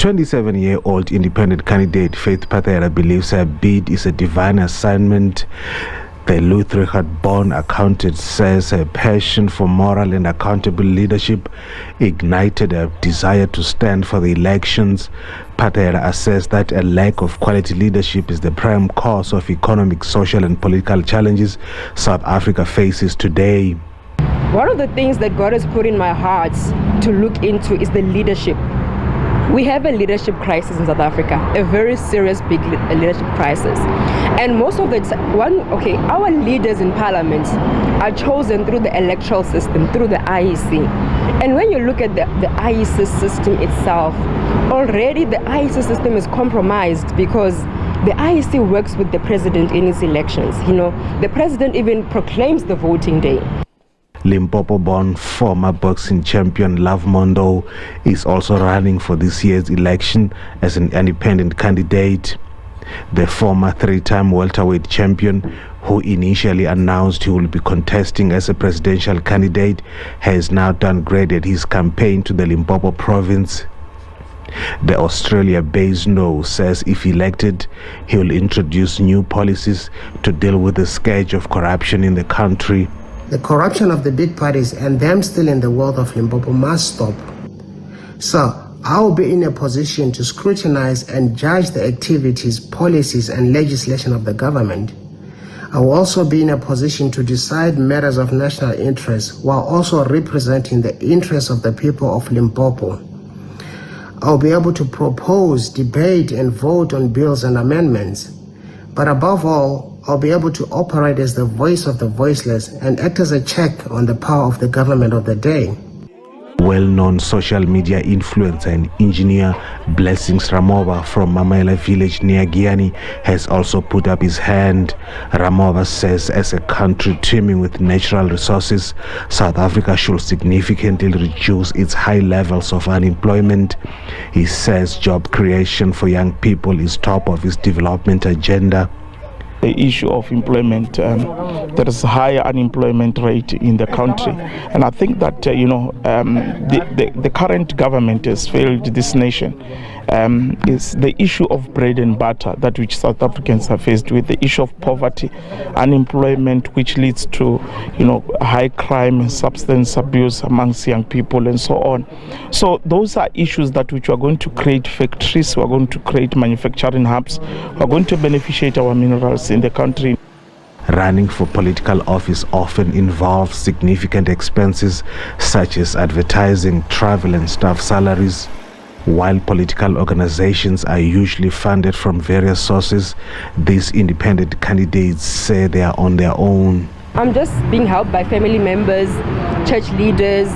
27-year-old independent candidate Faith Pathera believes her bid is a divine assignment. The Lutheran-born accountant says her passion for moral and accountable leadership ignited her desire to stand for the elections. Pathera assessed that a lack of quality leadership is the prime cause of economic, social and political challenges South Africa faces today. One of the things that God has put in my heart to look into is the leadership. We have a leadership crisis in South Africa, a very serious, big leadership crisis. And most of the time, our leaders in parliament are chosen through the electoral system, through the IEC. And when you look at the IEC system itself, already the IEC system is compromised because the IEC works with the president in his elections. You know, the president even proclaims the voting day. Limpopo-born former boxing champion Love Mondo is also running for this year's election as an independent candidate. The former three-time welterweight champion, who initially announced he will be contesting as a presidential candidate, has now downgraded his campaign to the Limpopo province. The Australia-based No says if elected, he will introduce new policies to deal with the scourge of corruption in the country. The corruption of the big parties and them still in the world of Limpopo must stop. So I will be in a position to scrutinize and judge the activities, policies and legislation of the government. I will also be in a position to decide matters of national interest while also representing the interests of the people of Limpopo. I will be able to propose, debate and vote on bills and amendments. But above all, I'll be able to operate as the voice of the voiceless and act as a check on the power of the government of the day. Well-known social media influencer and engineer Blessings Ramova from Mamaila village near Giani has also put up his hand. Ramova says as a country teeming with natural resources, South Africa should significantly reduce its high levels of unemployment. He says job creation for young people is top of his development agenda. The issue of employment, there is a higher unemployment rate in the country, and I think that the current government has failed this nation. Is the issue of bread and butter that which South Africans are faced with, the issue of poverty, unemployment, which leads to high crime, substance abuse amongst young people, and so on. So those are issues that which are going to create factories, we are going to create manufacturing hubs, we are going to beneficiate our minerals in the country. Running for political office often involves significant expenses such as advertising, travel and staff salaries. While political organizations are usually funded from various sources, these independent candidates say they are on their own. I'm just being helped by family members, church leaders,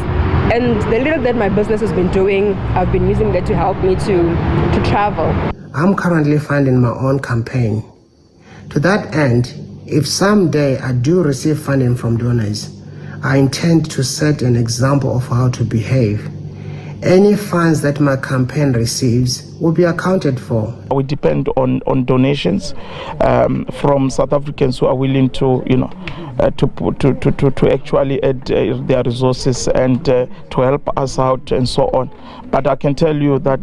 and the little that my business has been doing, I've been using that to help me to travel. I'm currently funding my own campaign. To that end, if someday I do receive funding from donors, I intend to set an example of how to behave. Any funds that my campaign receives will be accounted for. We depend on donations from South Africans who are willing to actually add their resources and to help us out and so on. But I can tell you that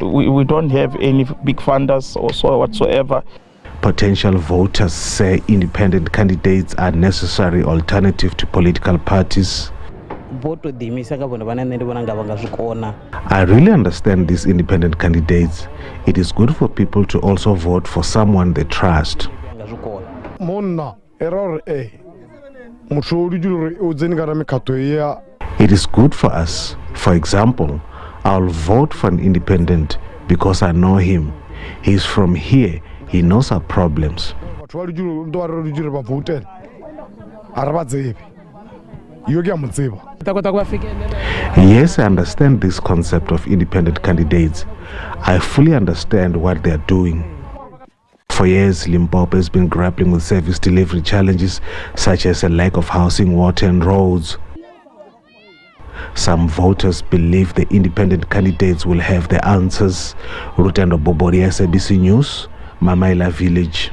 we don't have any big funders or so whatsoever. Potential voters say independent candidates are necessary alternative to political parties. I really understand these independent candidates. It is good for people to also vote for someone they trust. It is good for us. For example, I'll vote for an independent because I know him. He's from here. He knows our problems. Yes, I understand this concept of independent candidates. I fully understand what they are doing. For years, Limpopo has been grappling with service delivery challenges such as a lack of housing, water and roads. Some voters believe the independent candidates will have the answers. Rutendo Bobori, SABC News, Mamaila Village.